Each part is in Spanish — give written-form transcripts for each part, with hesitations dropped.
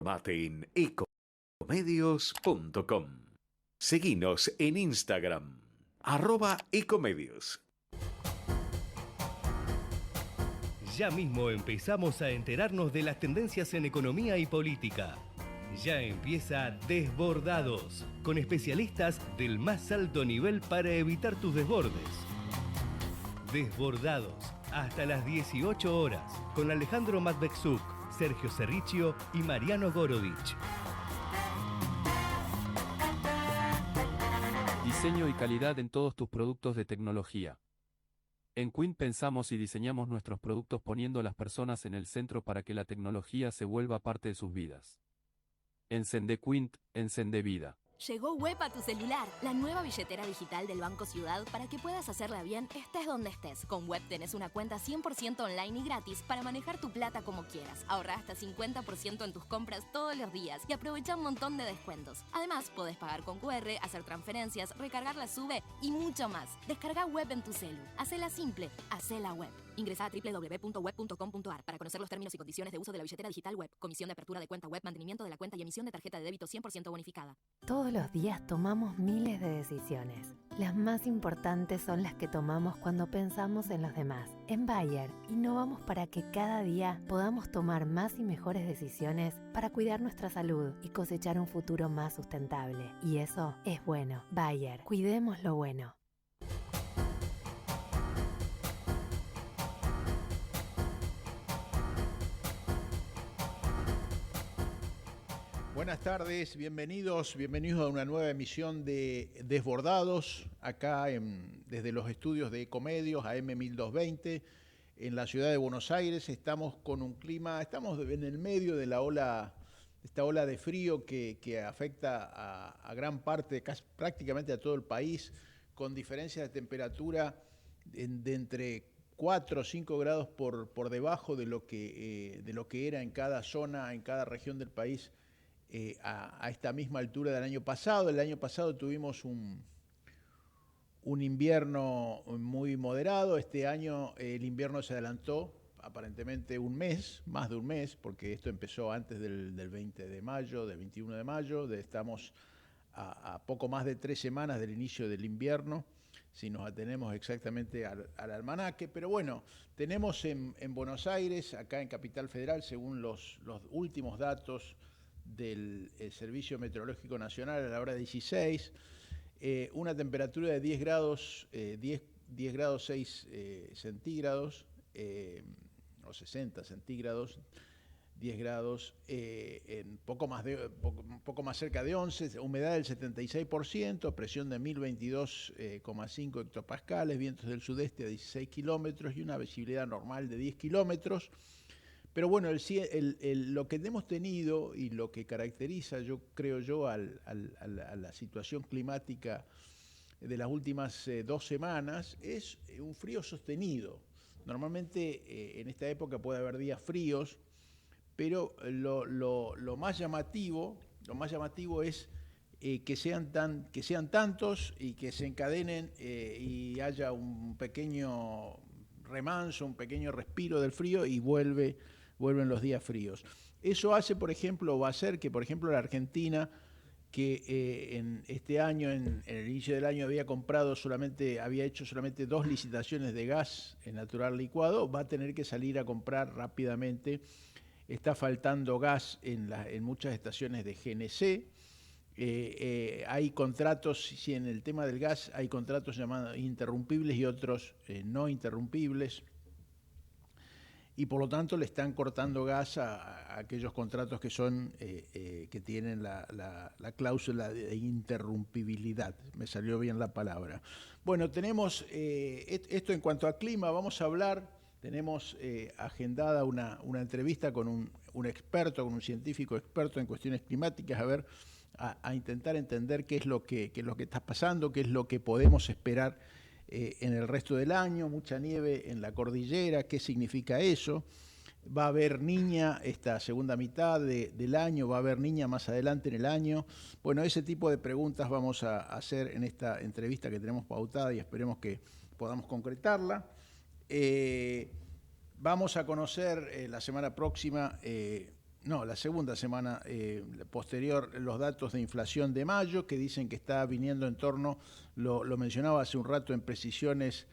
Mate en ecomedios.com. Seguinos en Instagram, @ecomedios. Ya mismo empezamos a enterarnos de las tendencias en economía y política. Ya empieza Desbordados, con especialistas del más alto nivel para evitar tus desbordes. Desbordados, hasta las 18 horas, con Alejandro Matbexuk, Sergio Cerrichio y Mariano Gorovich. Diseño y calidad en todos tus productos de tecnología. En Quint pensamos y diseñamos nuestros productos poniendo a las personas en el centro para que la tecnología se vuelva parte de sus vidas. Encende Quint, encende vida. Llegó Web a tu celular, la nueva billetera digital del Banco Ciudad para que puedas hacerla bien estés donde estés. Con Web tenés una cuenta 100% online y gratis para manejar tu plata como quieras. Ahorra hasta 50% en tus compras todos los días y aprovecha un montón de descuentos. Además, podés pagar con QR, hacer transferencias, recargar la SUBE y mucho más. Descarga Web en tu celu. Hacela simple, hacela web. Ingresa a www.web.com.ar para conocer los términos y condiciones de uso de la billetera digital Web. Comisión de apertura de cuenta Web, mantenimiento de la cuenta y emisión de tarjeta de débito 100% bonificada. Todos los días tomamos miles de decisiones. Las más importantes son las que tomamos cuando pensamos en los demás. En Bayer, innovamos para que cada día podamos tomar más y mejores decisiones para cuidar nuestra salud y cosechar un futuro más sustentable. Y eso es bueno. Bayer, cuidemos lo bueno. Buenas tardes, bienvenidos a una nueva emisión de Desbordados, acá desde los estudios de Ecomedios, AM1220, en la ciudad de Buenos Aires. Estamos con un clima, estamos en el medio de esta ola de frío que afecta a gran parte, prácticamente a todo el país, con diferencias de temperatura de entre 4 o 5 grados por debajo de lo que era en cada zona, en cada región del país. A esta misma altura del año pasado. El año pasado tuvimos un invierno muy moderado. Este año el invierno se adelantó aparentemente un mes, más de un mes, porque esto empezó antes del 20 de mayo, del 21 de mayo. Estamos a poco más de 3 semanas del inicio del invierno, si nos atenemos exactamente al almanaque. Pero bueno, tenemos en Buenos Aires, acá en Capital Federal, según los últimos datos del Servicio Meteorológico Nacional a la hora 16, una temperatura de 10 grados, 10 grados 6 centígrados, o 60 centígrados, 10 grados, en poco más cerca de 11, humedad del 76%, presión de 1022,5 hectopascales, vientos del sudeste a 16 kilómetros y una visibilidad normal de 10 kilómetros. Pero bueno, lo que hemos tenido y lo que caracteriza, creo yo, a la situación climática de las últimas 2 semanas es un frío sostenido. Normalmente en esta época puede haber días fríos, pero lo más llamativo es que sean tantos y que se encadenen y haya un pequeño remanso, un pequeño respiro del frío y vuelven los días fríos. Eso hace, por ejemplo, va a hacer que, por ejemplo, la Argentina, que en este año, en el inicio del año, había hecho solamente 2 licitaciones de gas natural licuado, va a tener que salir a comprar rápidamente. Está faltando gas en muchas estaciones de GNC. Hay contratos, si en el tema del gas hay contratos llamados interrumpibles y otros no interrumpibles, y por lo tanto le están cortando gas a aquellos contratos que tienen la cláusula de interrumpibilidad. Me salió bien la palabra. Bueno, tenemos esto en cuanto a clima. Vamos a hablar, tenemos agendada una entrevista con un experto, con un científico experto en cuestiones climáticas, a intentar entender qué es lo que está pasando, qué es lo que podemos esperar en el resto del año. Mucha nieve en la cordillera, ¿qué significa eso? Va a haber niña esta segunda mitad del año, va a haber niña más adelante en el año. Bueno, ese tipo de preguntas vamos a hacer en esta entrevista que tenemos pautada y esperemos que podamos concretarla. Vamos a conocer la semana próxima la segunda semana posterior, los datos de inflación de mayo, que dicen que está viniendo en torno, lo mencionaba hace un rato en Precisiones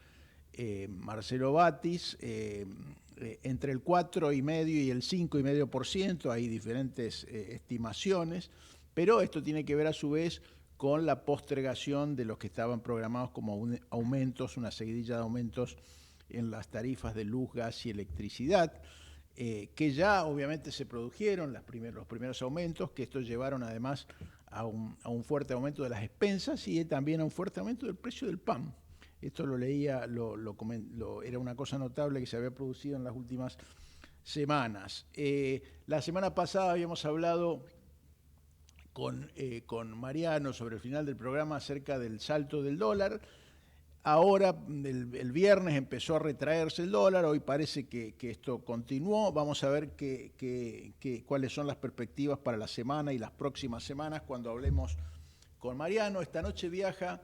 Marcelo Batis, entre el 4,5% y el 5,5%, hay diferentes estimaciones, pero esto tiene que ver a su vez con la postergación de los que estaban programados como aumentos, una seguidilla de aumentos en las tarifas de luz, gas y electricidad, que ya obviamente se produjeron los primeros aumentos, que estos llevaron además a un fuerte aumento de las expensas y también a un fuerte aumento del precio del pan. Esto lo leía, era una cosa notable que se había producido en las últimas semanas. La semana pasada habíamos hablado con Mariano sobre el final del programa acerca del salto del dólar. Ahora, el viernes empezó a retraerse el dólar, hoy parece que esto continuó. Vamos a ver cuáles son las perspectivas para la semana y las próximas semanas cuando hablemos con Mariano. Esta noche viaja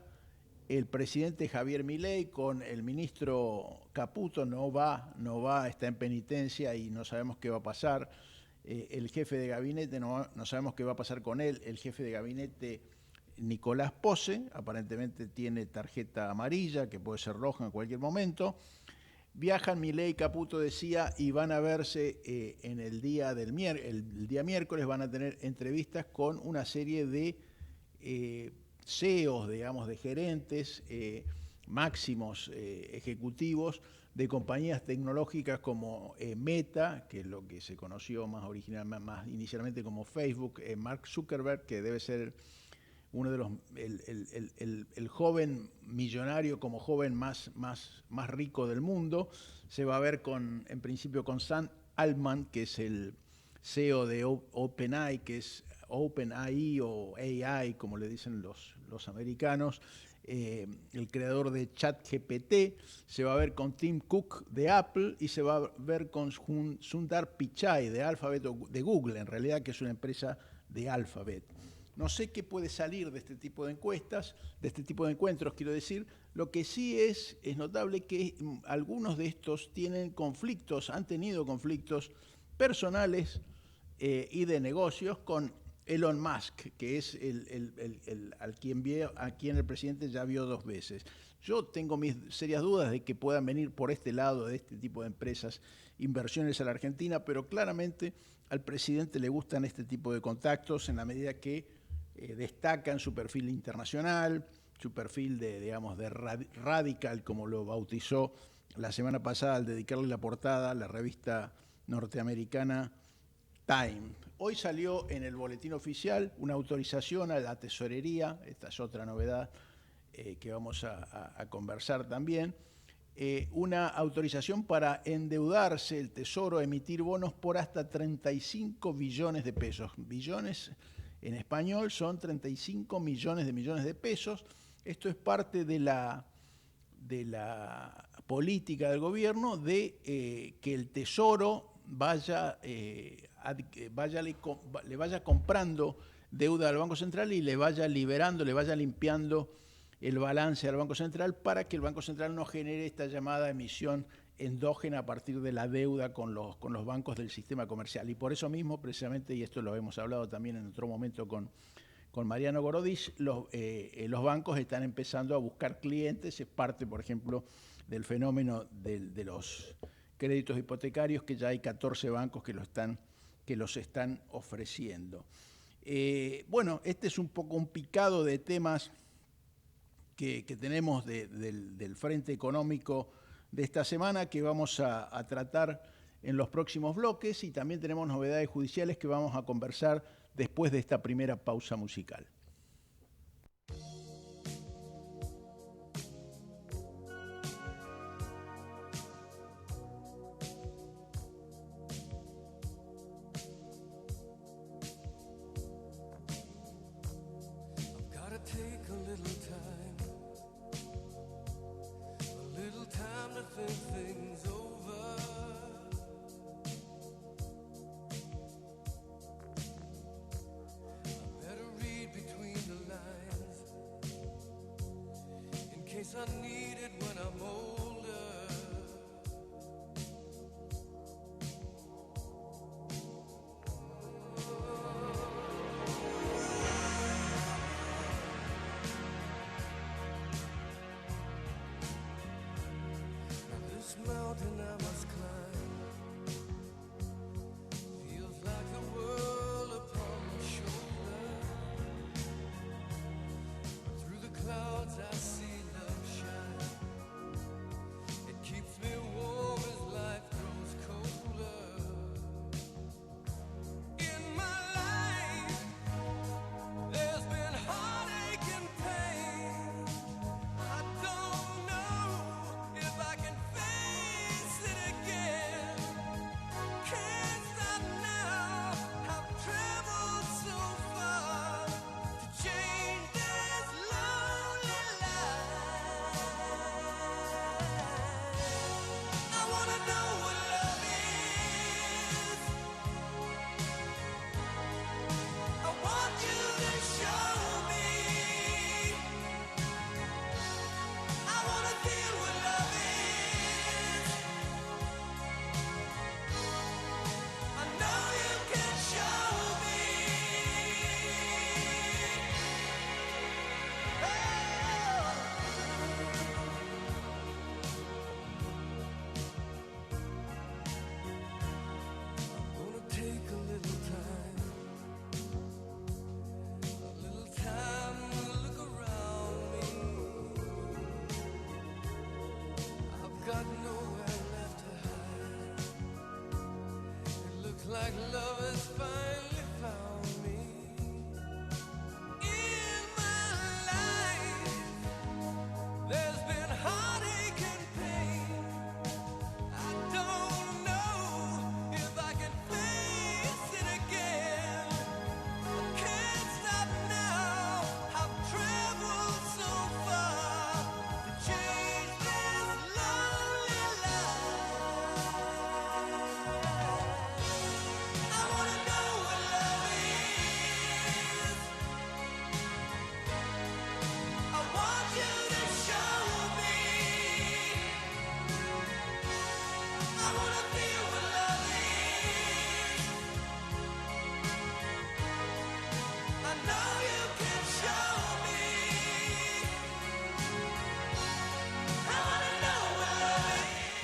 el presidente Javier Milei con el ministro Caputo, no va, está en penitencia y no sabemos qué va a pasar. El jefe de gabinete, no sabemos qué va a pasar con él. El jefe de gabinete, Nicolás Pose, aparentemente tiene tarjeta amarilla, que puede ser roja en cualquier momento. Viajan Milei y Caputo, decía, y van a verse en el día miércoles, van a tener entrevistas con una serie de CEOs, digamos, de gerentes máximos ejecutivos de compañías tecnológicas como Meta, que es lo que se conoció más inicialmente como Facebook, Mark Zuckerberg, que debe ser uno de los el joven millonario como joven más rico del mundo. Se va a ver en principio con Sam Altman, que es el CEO de OpenAI, que es OpenAI o AI, como le dicen los americanos, el creador de ChatGPT. Se va a ver con Tim Cook de Apple y se va a ver con Sundar Pichai de Alphabet, de Google, en realidad, que es una empresa de Alphabet. No sé qué puede salir de este tipo de encuestas, de este tipo de encuentros, quiero decir. Lo que sí es notable que algunos de estos han tenido conflictos personales y de negocios con Elon Musk, que es a quien el presidente ya vio 2 veces. Yo tengo mis serias dudas de que puedan venir por este lado de este tipo de empresas inversiones a la Argentina, pero claramente al presidente le gustan este tipo de contactos en la medida que destacan su perfil internacional, su perfil de radical, como lo bautizó la semana pasada al dedicarle la portada a la revista norteamericana Time. Hoy salió en el boletín oficial una autorización a la tesorería, esta es otra novedad que vamos a conversar también, una autorización para endeudarse el Tesoro, emitir bonos por hasta 35 billones de pesos. Billones en español son 35 millones de pesos. Esto es parte de la política del gobierno de que el Tesoro le vaya comprando deuda al Banco Central y le vaya liberando, le vaya limpiando el balance al Banco Central para que el Banco Central no genere esta llamada emisión endógena a partir de la deuda con los bancos del sistema comercial. Y por eso mismo, precisamente, y esto lo hemos hablado también en otro momento con Mariano Gorodich, los bancos están empezando a buscar clientes. Es parte, por ejemplo, del fenómeno de los créditos hipotecarios, que ya hay 14 bancos que los están ofreciendo. Bueno, este es un poco un picado de temas que tenemos del frente económico de esta semana, que vamos a tratar en los próximos bloques, y también tenemos novedades judiciales que vamos a conversar después de esta primera pausa musical.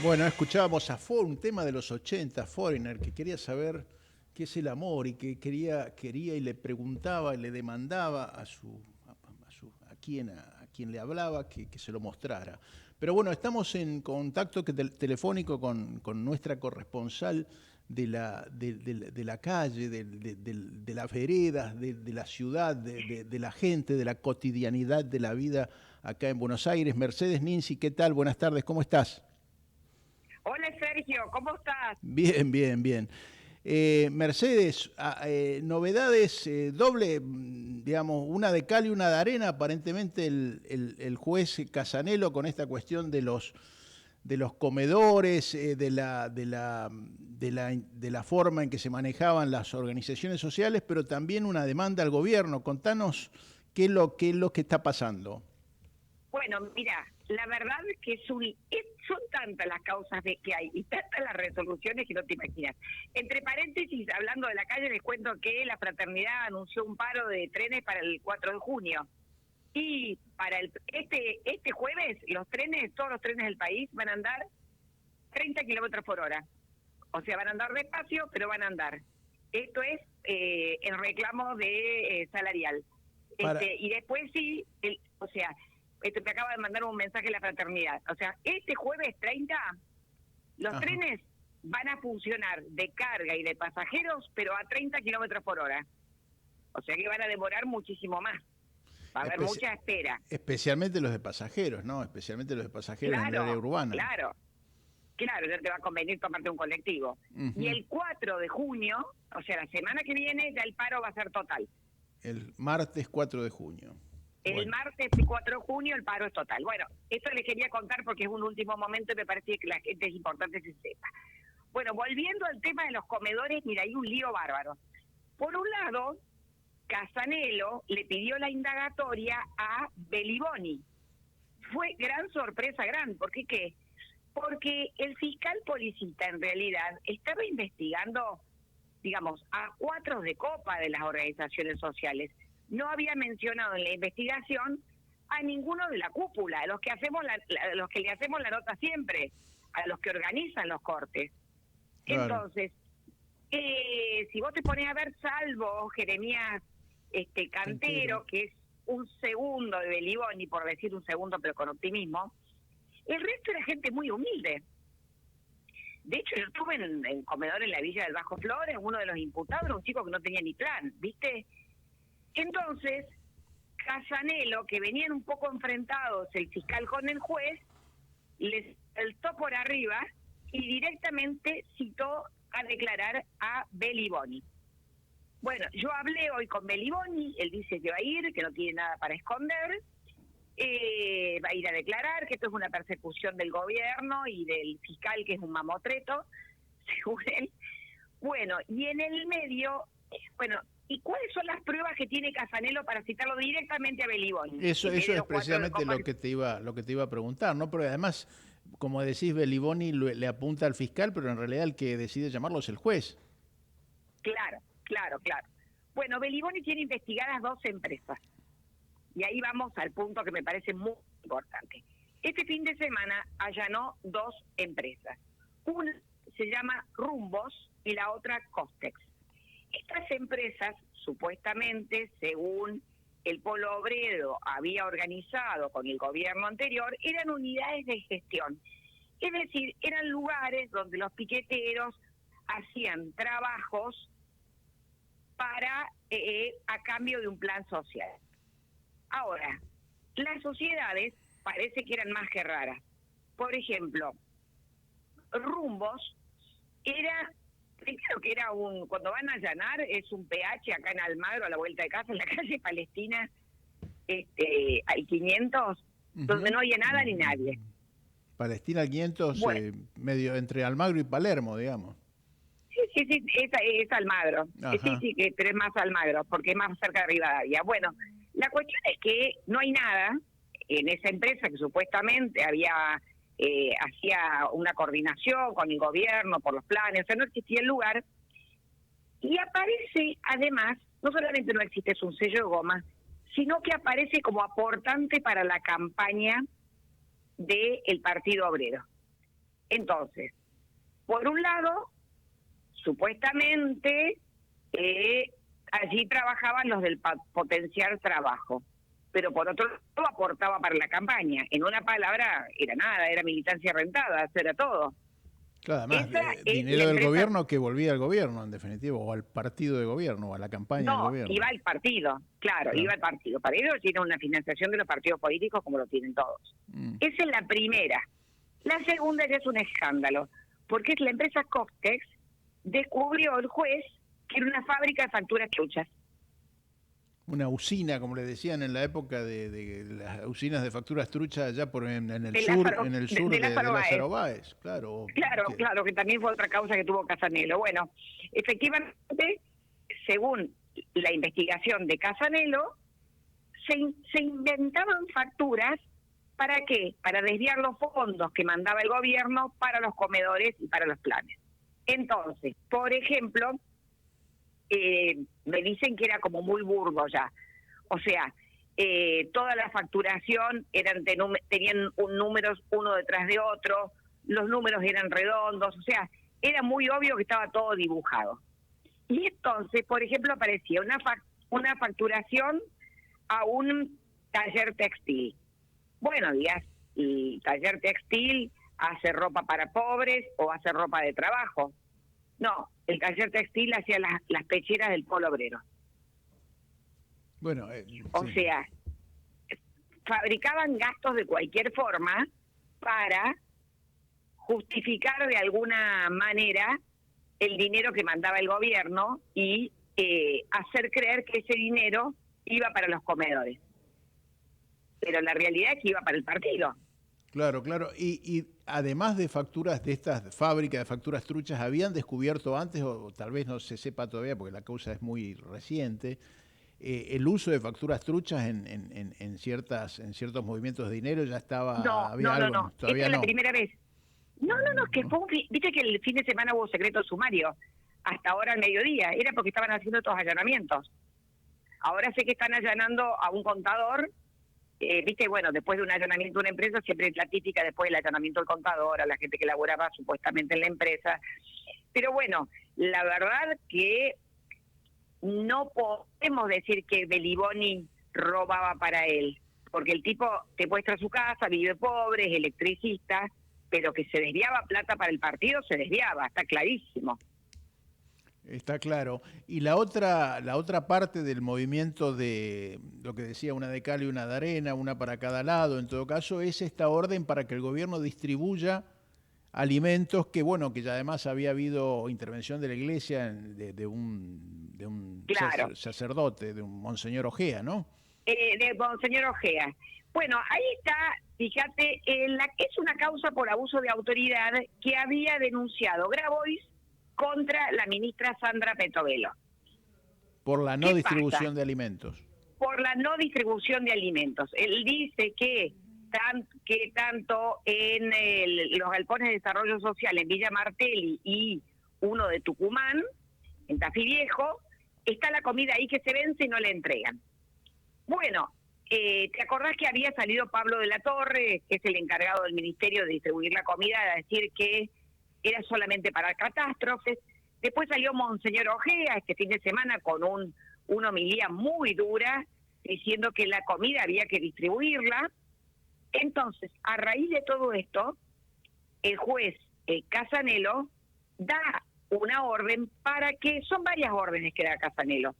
Bueno, escuchábamos a un tema de los 80, Foreigner, que quería saber qué es el amor y que quería y le preguntaba, y le demandaba a quien le hablaba que se lo mostrara. Pero bueno, estamos en contacto telefónico con nuestra corresponsal de la calle, de las veredas, de la ciudad, de la gente, de la cotidianidad de la vida acá en Buenos Aires. Mercedes Ninzi, ¿qué tal? Buenas tardes, ¿cómo estás? Hola Sergio, ¿cómo estás? Bien, bien, bien. Mercedes, novedades doble, digamos, una de cal y una de arena, aparentemente el juez Casanelo con esta cuestión de los comedores, de la forma en que se manejaban las organizaciones sociales, pero también una demanda al gobierno. Contanos qué es lo que está pasando. Bueno, mira, la verdad es que son tantas las causas que hay y tantas las resoluciones que no te imaginas. Entre paréntesis, hablando de la calle, les cuento que la Fraternidad anunció un paro de trenes para el 4 de junio. Y para este jueves, todos los trenes del país van a andar 30 kilómetros por hora. O sea, van a andar despacio, pero van a andar. Esto es el reclamo de salarial. Y después sí, me acaba de mandar un mensaje la Fraternidad. O sea, este jueves 30, los trenes van a funcionar de carga y de pasajeros, pero a 30 kilómetros por hora. O sea que van a demorar muchísimo más. Va a haber mucha espera. Especialmente los de pasajeros, ¿no? Especialmente los de pasajeros en el área urbana. Claro, ya te va a convenir tomarte un colectivo. Y el 4 de junio, o sea, la semana que viene, ya el paro va a ser total. El martes 4 de junio. El martes 4 de junio el paro es total. Bueno, esto les quería contar porque es un último momento y me parece que la gente es importante que se sepa. Bueno, volviendo al tema de los comedores, mira, hay un lío bárbaro. Por un lado, Casanelo le pidió la indagatoria a Beliboni. Fue gran sorpresa, ¿por qué qué? Porque el fiscal Policita en realidad estaba investigando, digamos, a cuatros de copa de las organizaciones sociales. No había mencionado en la investigación a ninguno de la cúpula, a los que le hacemos la nota siempre, a los que organizan los cortes. Claro. Entonces, si vos te pones a ver, salvo Jeremías Cantero, que es un segundo de Beliboni, por decir un segundo, pero con optimismo, el resto era gente muy humilde. De hecho, yo estuve en el comedor en la Villa del Bajo Flores, uno de los imputados era un chico que no tenía ni plan, ¿viste? Entonces, Casanelo, que venían un poco enfrentados el fiscal con el juez, les saltó por arriba y directamente citó a declarar a Beliboni. Bueno, yo hablé hoy con Beliboni, él dice que va a ir, que no tiene nada para esconder, va a ir a declarar que esto es una persecución del gobierno y del fiscal, que es un mamotreto, según él. Bueno, y en el medio, ¿y cuáles son las pruebas que tiene Casanelo para citarlo directamente a Beliboni? Eso es precisamente lo que te iba a preguntar, ¿no? Pero además, como decís, Beliboni le apunta al fiscal, pero en realidad el que decide llamarlo es el juez. Claro. Bueno, Beliboni tiene investigadas 2 empresas. Y ahí vamos al punto que me parece muy importante. Este fin de semana allanó 2 empresas. Una se llama Rumbos y la otra Costex. Estas empresas, supuestamente, según el Polo Obrero había organizado con el gobierno anterior, eran unidades de gestión. Es decir, eran lugares donde los piqueteros hacían trabajos a cambio de un plan social. Ahora, las sociedades parece que eran más que raras. Por ejemplo, Rumbos primero que era cuando van a allanar, es un PH acá en Almagro, a la vuelta de casa, en la calle Palestina, al 500, donde no había nada ni nadie. Palestina al 500, medio entre Almagro y Palermo, digamos. Sí, es Almagro. Sí, pero es más Almagro, porque es más cerca de Rivadavia. Bueno, la cuestión es que no hay nada en esa empresa que supuestamente hacía una coordinación con el gobierno por los planes, o sea, no existía el lugar. Y aparece, además, no solamente no existe, es un sello de goma, sino que aparece como aportante para la campaña del Partido Obrero. Entonces, por un lado, supuestamente allí trabajaban los del potenciar trabajo, pero por otro lado aportaba para la campaña. En una palabra, era nada, era militancia rentada, eso era todo. Claro, además, dinero del gobierno que volvía al gobierno, en definitiva, o al partido de gobierno, o a la campaña del gobierno. No, iba al partido, claro, iba al partido. Para ellos tiene una financiación de los partidos políticos como lo tienen todos. Esa es la primera. La segunda ya es un escándalo, porque es la empresa Coptex descubrió el juez que era una fábrica de facturas truchas. Una usina, como le decían en la época de las usinas de facturas truchas allá en el sur de Lázaro Báez. Claro, que también fue otra causa que tuvo Casanelo. Bueno, efectivamente, según la investigación de Casanelo, se inventaban facturas. ¿Para qué? Para desviar los fondos que mandaba el gobierno para los comedores y para los planes. Entonces, por ejemplo, me dicen que era como muy burdo ya. O sea, toda la facturación tenían un números uno detrás de otro, los números eran redondos, o sea, era muy obvio que estaba todo dibujado. Y entonces, por ejemplo, aparecía una facturación a un taller textil. Bueno, dirás, ¿y taller textil hace ropa para pobres o hace ropa de trabajo? No, el taller textil hacía las pecheras del polo obrero. Bueno, o sea, fabricaban gastos de cualquier forma para justificar de alguna manera el dinero que mandaba el gobierno y hacer creer que ese dinero iba para los comedores. Pero la realidad es que iba para el partido. Claro. Y además de facturas de estas fábricas de facturas truchas, ¿habían descubierto antes, o tal vez no se sepa todavía porque la causa es muy reciente, el uso de facturas truchas en ciertos movimientos de dinero? ¿Ya estaba? No. Todavía Esta es no. La primera vez. No, que fue viste que el fin de semana hubo secreto sumario, hasta ahora al mediodía, era porque estaban haciendo estos allanamientos. Ahora sé que están allanando a un contador. Viste, bueno, después de un allanamiento de una empresa, siempre es la típica después del allanamiento del contador, a la gente que laboraba supuestamente en la empresa. Pero bueno, la verdad que no podemos decir que Beliboni robaba para él, porque el tipo te muestra su casa, vive pobre, es electricista, pero que se desviaba plata para el partido, se desviaba, está clarísimo. Está claro. Y la otra parte del movimiento de lo que decía, una de cal y una de arena, una para cada lado, en todo caso, es esta orden para que el gobierno distribuya alimentos que, bueno, que ya además había habido intervención de la iglesia de un claro. sacerdote, de un monseñor Ojea, ¿no? De monseñor Ojea. Bueno, ahí está, fíjate, es una causa por abuso de autoridad que había denunciado Grabois contra la ministra Sandra Petovelo. Por la no distribución de alimentos. Por la no distribución de alimentos. Él dice que tanto en los galpones de desarrollo social en Villa Martelli y uno de Tucumán, en Tafí Viejo, está la comida ahí que se vence y no le entregan. Bueno, ¿te acordás que había salido Pablo de la Torre, que es el encargado del ministerio de distribuir la comida, a decir que era solamente para catástrofes? Después salió Monseñor Ojea este fin de semana con una homilía muy dura, diciendo que la comida había que distribuirla. Entonces, a raíz de todo esto, el juez Casanelo da una orden para que, son varias órdenes que da Casanelo.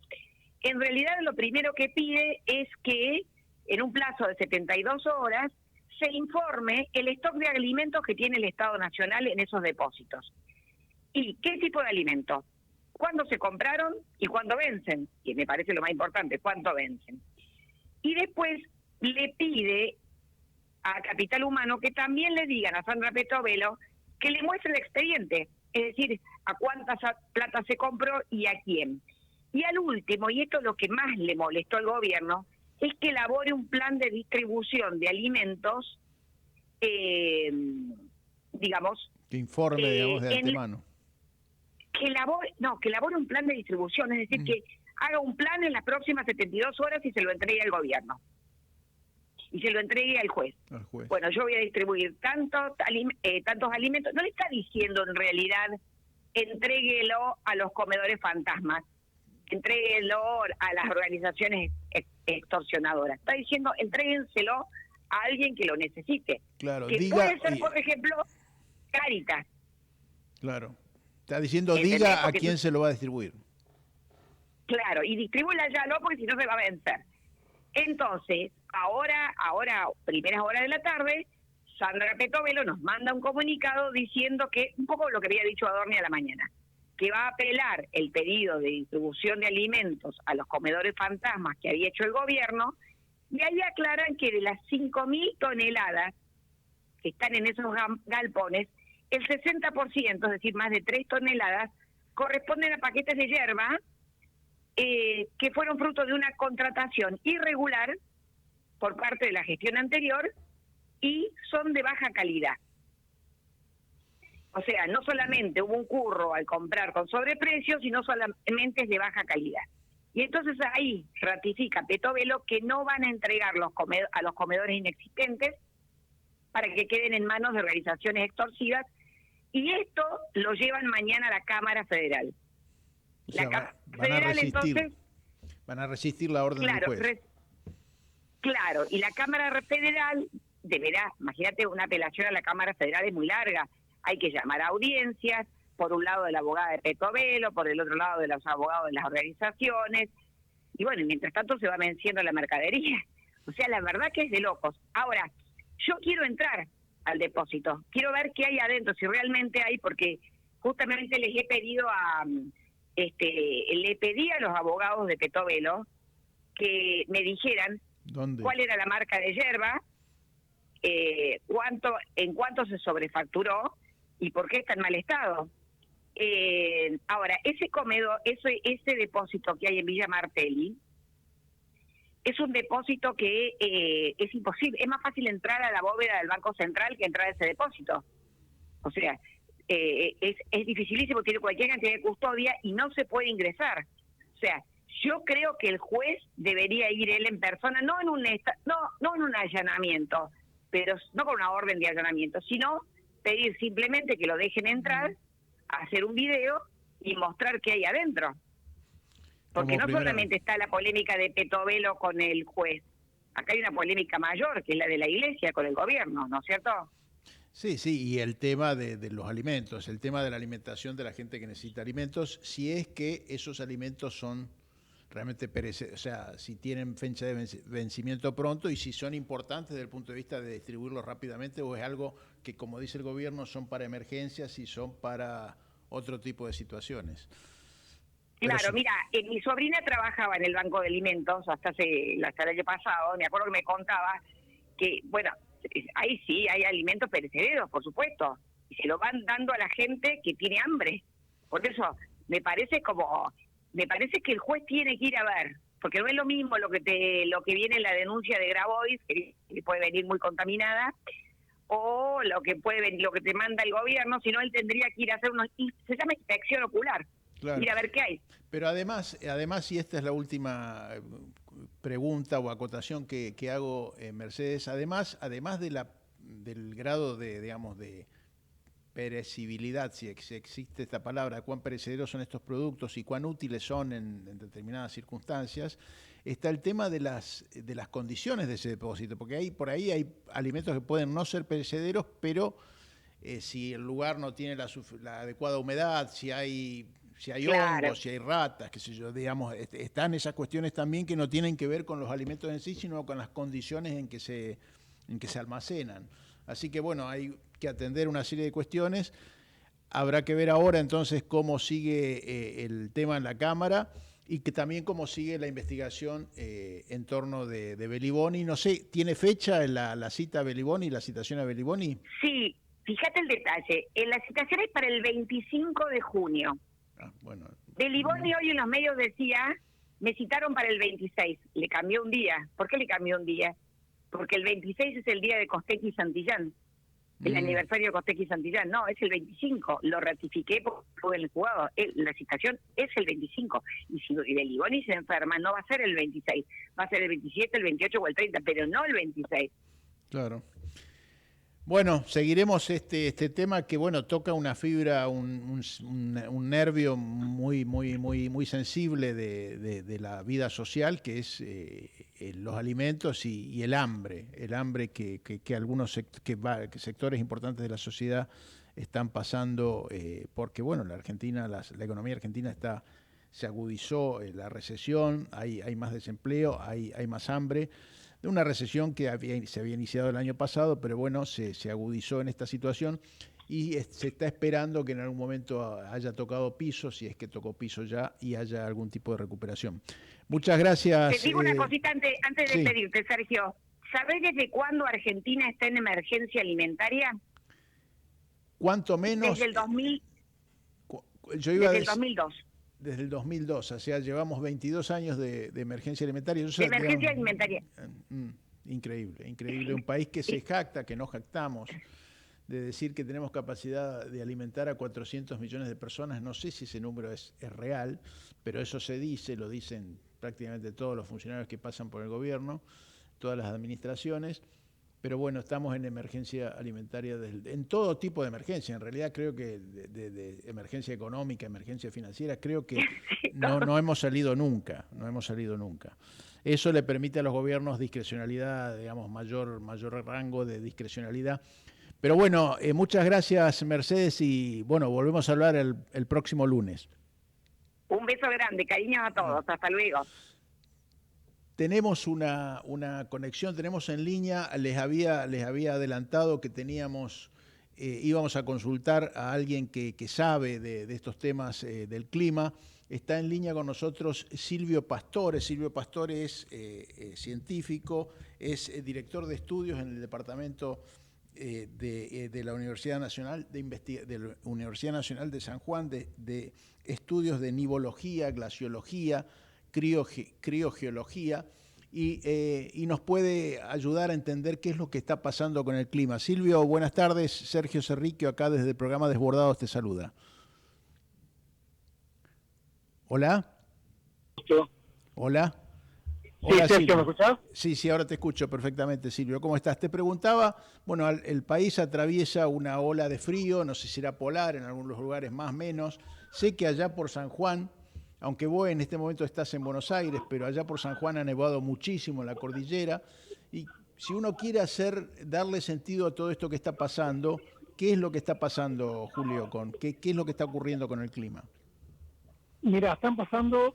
En realidad lo primero que pide es que en un plazo de 72 horas se informe el stock de alimentos que tiene el Estado Nacional en esos depósitos. ¿Y qué tipo de alimentos? ¿Cuándo se compraron y cuándo vencen? Que me parece lo más importante, ¿cuánto vencen? Y después le pide a Capital Humano que también le digan a Sandra Petovelo que le muestre el expediente, es decir, a cuánta plata se compró y a quién. Y al último, y esto es lo que más le molestó al gobierno, es que elabore un plan de distribución de alimentos, digamos... Que informe, digamos, de antemano. Que elabore un plan de distribución, es decir, que haga un plan en las próximas 72 horas y se lo entregue al gobierno. y se lo entregue al juez. Al juez. Bueno, yo voy a distribuir tantos alimentos. No le está diciendo en realidad, entréguelo a los comedores fantasmas, entréguelo a las organizaciones extorsionadoras. Está diciendo, entréguenselo a alguien que lo necesite. Claro, Que diga, puede ser, por ejemplo, Cáritas. Claro. Está diciendo, ¿Entendés? diga a Porque quién se lo va a distribuir. Claro, y distribúyela ya, ¿no? Porque si no se va a vencer. Entonces, ahora, primeras horas de la tarde, Sandra Petovelo nos manda un comunicado diciendo que, un poco lo que había dicho Adorni a la mañana, que va a apelar el pedido de distribución de alimentos a los comedores fantasmas que había hecho el gobierno, y ahí aclaran que de las 5.000 toneladas que están en esos galpones, el 60%, es decir, más de 3 toneladas, corresponden a paquetes de yerba que fueron fruto de una contratación irregular por parte de la gestión anterior y son de baja calidad. O sea, no solamente hubo un curro al comprar con sobreprecio, sino solamente es de baja calidad. Y entonces ahí ratifica Petovelo que no van a entregar a los comedores inexistentes para que queden en manos de organizaciones extorsivas, y esto lo llevan mañana a la Cámara Federal. O sea, La Cámara van a Federal, resistir, entonces, van a resistir la orden del juez. Claro, y la Cámara Federal deberá, imagínate, una apelación a la Cámara Federal es muy larga, hay que llamar a audiencias, por un lado de la abogada de Petovelo, por el otro lado de los abogados de las organizaciones, y bueno, y mientras tanto se va venciendo la mercadería. O sea, la verdad que es de locos. Ahora, yo quiero entrar al depósito, quiero ver qué hay adentro, si realmente hay, porque justamente les he pedido le pedí a los abogados de Petovelo que me dijeran cuál era la marca de yerba, en cuánto se sobrefacturó y por qué está en mal estado. Ahora, ese comedor, ese depósito que hay en Villa Martelli, es un depósito que es imposible, es más fácil entrar a la bóveda del Banco Central que entrar a ese depósito. O sea, es dificilísimo, tiene cualquier cantidad de custodia y no se puede ingresar. O sea, yo creo que el juez debería ir él en persona, no en un allanamiento, pero no con una orden de allanamiento, sino pedir simplemente que lo dejen entrar, hacer un video y mostrar qué hay adentro. Porque no solamente está la polémica de Petovelo con el juez, acá hay una polémica mayor, que es la de la Iglesia con el gobierno, ¿no es cierto? Sí, y el tema de los alimentos, el tema de la alimentación de la gente que necesita alimentos, si es que esos alimentos son realmente perecederos, o sea, si tienen fecha de vencimiento pronto y si son importantes desde el punto de vista de distribuirlos rápidamente, o es algo que, como dice el gobierno, son para emergencias y son para otro tipo de situaciones. Claro, mira, mi sobrina trabajaba en el Banco de Alimentos hasta el año pasado, me acuerdo que me contaba que, bueno, ahí sí hay alimentos perecederos, por supuesto, y se lo van dando a la gente que tiene hambre. Por eso me parece que el juez tiene que ir a ver, porque no es lo mismo lo que viene en la denuncia de Grabois, que puede venir muy contaminada, o lo que te manda el gobierno, sino él tendría que ir a hacer se llama inspección ocular. Claro. Ir a ver qué hay. Pero además, y esta es la última pregunta o acotación que hago, Mercedes, además del grado de perecibilidad, si existe esta palabra, cuán perecederos son estos productos y cuán útiles son en determinadas circunstancias, está el tema de las condiciones de ese depósito, porque por ahí hay alimentos que pueden no ser perecederos, pero si el lugar no tiene la adecuada humedad, si hay claro, hongos, si hay ratas, qué sé yo, digamos, están esas cuestiones también que no tienen que ver con los alimentos en sí, sino con las condiciones en que se almacenan. Así que bueno, hay que atender una serie de cuestiones. Habrá que ver ahora entonces cómo sigue el tema en la Cámara y que también cómo sigue la investigación en torno de Beliboni. No sé, ¿tiene fecha la cita a Beliboni, la citación a Beliboni? Sí, fíjate el detalle. La citación es para el 25 de junio. Bueno. Beliboni hoy en los medios decía, me citaron para el 26, le cambió un día. ¿Por qué le cambió un día? Porque el 26 es el día de Costequi y Santillán. el aniversario de Costequi y Santillán. No, es el 25. Lo ratifiqué porque fue el jugado. La citación es el 25. Y si Beliboni se enferma, no va a ser el 26. Va a ser el 27, el 28 o el 30, pero no el 26. Claro. Bueno, seguiremos este tema que, bueno, toca una fibra, un nervio muy sensible de la vida social, que es los alimentos y el hambre que algunos sectores importantes de la sociedad están pasando, porque, bueno, la economía argentina se agudizó, la recesión, hay más desempleo, hay más hambre. De una recesión que se había iniciado el año pasado, pero bueno, se agudizó en esta situación y se está esperando que en algún momento haya tocado piso, si es que tocó piso ya, y haya algún tipo de recuperación. Muchas gracias. Te digo una cosita antes de sí. pedirte, Sergio. ¿Sabés desde cuándo Argentina está en emergencia alimentaria? ¿Cuánto menos? Desde el 2000. Desde el 2002. Desde el 2002, o sea, llevamos 22 años de emergencia alimentaria. De emergencia alimentaria. Increíble. Un país que se jacta, que no jactamos, de decir que tenemos capacidad de alimentar a 400 millones de personas. No sé si ese número es real, pero eso se dice, lo dicen prácticamente todos los funcionarios que pasan por el gobierno, todas las administraciones. Pero bueno, estamos en emergencia alimentaria, en todo tipo de emergencia. En realidad creo que de emergencia económica, emergencia financiera, creo que no hemos salido nunca. Eso le permite a los gobiernos discrecionalidad, digamos, mayor rango de discrecionalidad. Pero bueno, muchas gracias, Mercedes, y bueno, volvemos a hablar el próximo lunes. Un beso grande, cariños a todos. Hasta luego. Tenemos una conexión, tenemos en línea, les había adelantado que íbamos a consultar a alguien que sabe de estos temas del clima. Está en línea con nosotros Silvio Pastore. Silvio Pastore es científico, es director de estudios en el departamento de la Universidad Nacional de San Juan, de estudios de nivología, glaciología, criogeología, y nos puede ayudar a entender qué es lo que está pasando con el clima. Silvio, buenas tardes. Sergio Cerriquio, acá desde el programa Desbordados, te saluda. Hola. Hola. Hola, sí, Sergio, Silvio. ¿me escuchás? Sí, ahora te escucho perfectamente, Silvio. ¿Cómo estás? Te preguntaba, bueno, el país atraviesa una ola de frío, no sé si será polar, en algunos lugares más o menos. Sé que allá por San Juan, aunque vos en este momento estás en Buenos Aires, pero allá por San Juan ha nevado muchísimo en la cordillera. Y si uno quiere darle sentido a todo esto que está pasando, ¿qué es lo que está pasando, Julio? ¿Qué es lo que está ocurriendo con el clima? Mira, están pasando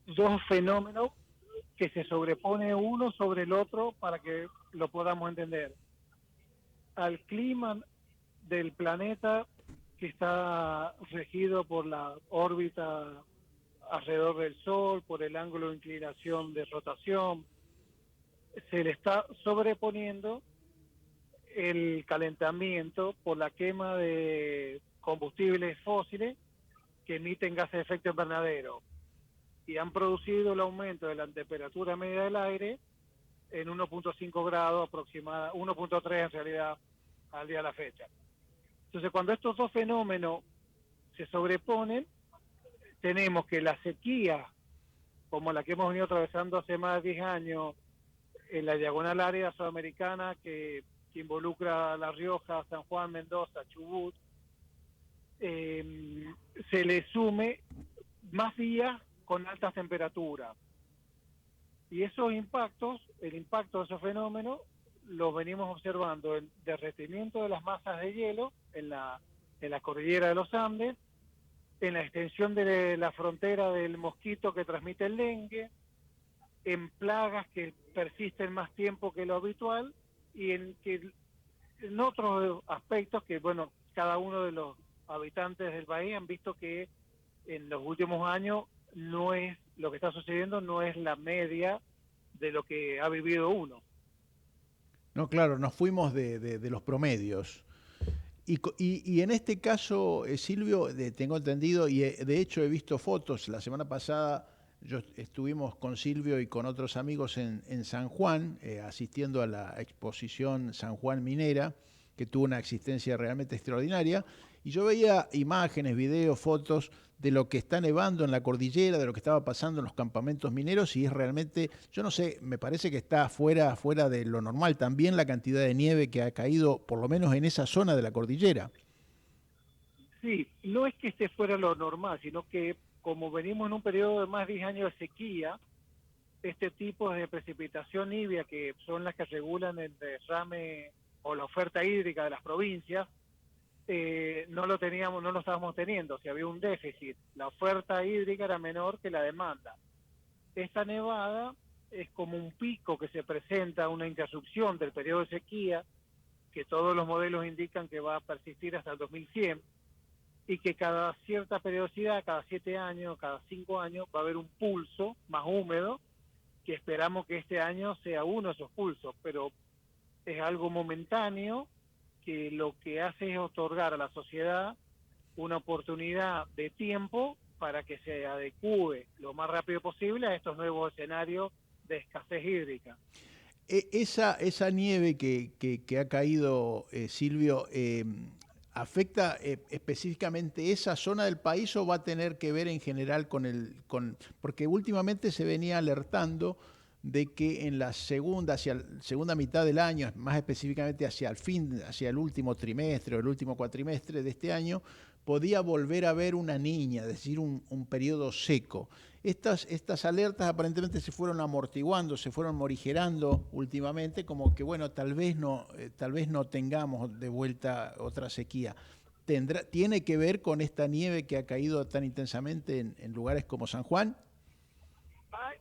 dos fenómenos que se sobrepone uno sobre el otro para que lo podamos entender. Al clima del planeta, que está regido por la órbita alrededor del Sol, por el ángulo de inclinación de rotación, se le está sobreponiendo el calentamiento por la quema de combustibles fósiles que emiten gases de efecto invernadero y han producido el aumento de la temperatura media del aire en 1.5 grados aproximadamente, 1.3 en realidad al día de la fecha. Entonces, cuando estos dos fenómenos se sobreponen, tenemos que la sequía, como la que hemos venido atravesando hace más de 10 años, en la diagonal área sudamericana que involucra La Rioja, San Juan, Mendoza, Chubut, se le sume más días con altas temperaturas. Y esos impactos, el impacto de esos fenómenos, los venimos observando en derretimiento de las masas de hielo en la cordillera de los Andes, en la extensión de la frontera del mosquito que transmite el dengue, en plagas que persisten más tiempo que lo habitual y en otros aspectos que, bueno, cada uno de los habitantes del país han visto que en los últimos años no es lo que está sucediendo, no es la media de lo que ha vivido uno. No, claro, nos fuimos de los promedios. Y en este caso, Silvio, tengo entendido, y de hecho he visto fotos, la semana pasada estuvimos con Silvio y con otros amigos en San Juan, asistiendo a la exposición San Juan Minera, que tuvo una existencia realmente extraordinaria. Y yo veía imágenes, videos, fotos de lo que está nevando en la cordillera, de lo que estaba pasando en los campamentos mineros, y es realmente, yo no sé, me parece que está fuera de lo normal también la cantidad de nieve que ha caído, por lo menos en esa zona de la cordillera. Sí, no es que esté fuera de lo normal, sino que como venimos en un periodo de más de 10 años de sequía, este tipo de precipitación nibia, que son las que regulan el derrame o la oferta hídrica de las provincias, no lo estábamos teniendo, o sea, había un déficit. La oferta hídrica era menor que la demanda. Esta nevada es como un pico que se presenta, una interrupción del periodo de sequía, que todos los modelos indican que va a persistir hasta el 2100, y que cada cierta periodicidad, cada 7 años, cada 5 años, va a haber un pulso más húmedo, que esperamos que este año sea uno de esos pulsos, pero es algo momentáneo que lo que hace es otorgar a la sociedad una oportunidad de tiempo para que se adecue lo más rápido posible a estos nuevos escenarios de escasez hídrica. Esa nieve que ha caído, Silvio, ¿afecta específicamente esa zona del país o va a tener que ver en general porque últimamente se venía alertando de que en la segunda mitad del año, más específicamente hacia el último trimestre o el último cuatrimestre de este año, podía volver a haber una niña, es decir, un periodo seco? Estas alertas aparentemente se fueron amortiguando, se fueron morigerando últimamente, como que bueno, tal vez no tengamos de vuelta otra sequía. ¿Tiene que ver con esta nieve que ha caído tan intensamente en lugares como San Juan?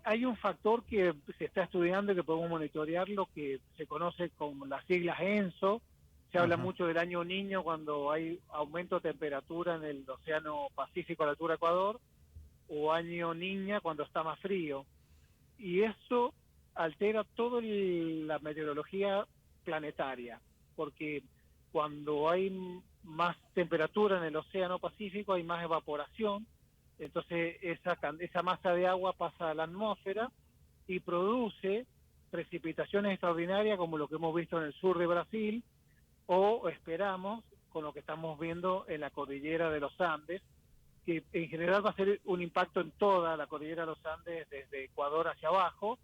Hay un factor que se está estudiando y que podemos monitorear, lo que se conoce como las siglas ENSO. Se habla mucho del año Niño cuando hay aumento de temperatura en el Océano Pacífico a la altura de Ecuador, o año Niña cuando está más frío. Y eso altera toda la meteorología planetaria, porque cuando hay más temperatura en el Océano Pacífico hay más evaporación. Entonces esa masa de agua pasa a la atmósfera y produce precipitaciones extraordinarias como lo que hemos visto en el sur de Brasil, o esperamos con lo que estamos viendo en la cordillera de los Andes, que en general va a ser un impacto en toda la cordillera de los Andes, desde Ecuador hacia abajo,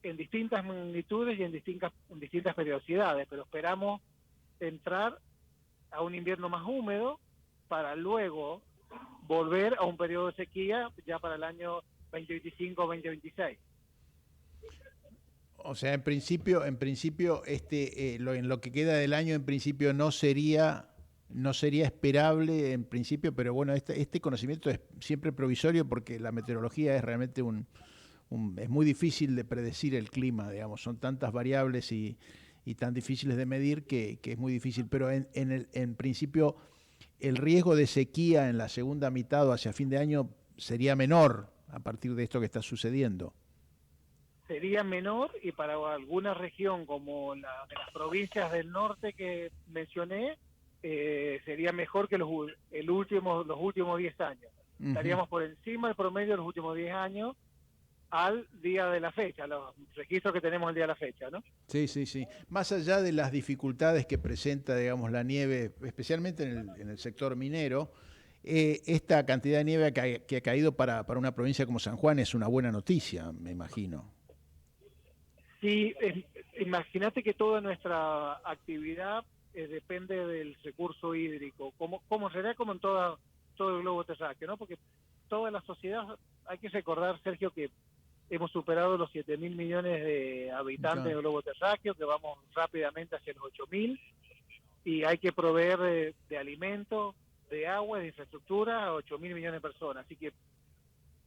en distintas magnitudes y en distintas periodicidades, pero esperamos entrar a un invierno más húmedo para luego volver a un periodo de sequía ya para el año 2025-2026. O sea, en principio, en lo que queda del año, en principio no sería esperable, en principio, pero bueno, este conocimiento es siempre provisorio porque la meteorología es realmente es muy difícil de predecir el clima, digamos, son tantas variables y tan difíciles de medir que es muy difícil, pero en principio el riesgo de sequía en la segunda mitad o hacia fin de año sería menor a partir de esto que está sucediendo. Sería menor, y para alguna región como de las provincias del norte que mencioné, sería mejor que los últimos 10 años. Estaríamos por encima del promedio de los últimos 10 años al día de la fecha, los registros que tenemos el día de la fecha, ¿no? Sí, sí, sí. Más allá de las dificultades que presenta, digamos, la nieve, especialmente en el sector minero, esta cantidad de nieve que ha caído para una provincia como San Juan es una buena noticia, me imagino. Sí, imagínate que toda nuestra actividad depende del recurso hídrico, como en realidad como en todo el globo terráqueo, ¿no? Porque toda la sociedad, hay que recordar, Sergio, que hemos superado los 7.000 millones de habitantes del globo terráqueo, que vamos rápidamente hacia los 8.000, y hay que proveer de alimentos, de agua, de infraestructura a 8.000 millones de personas. Así que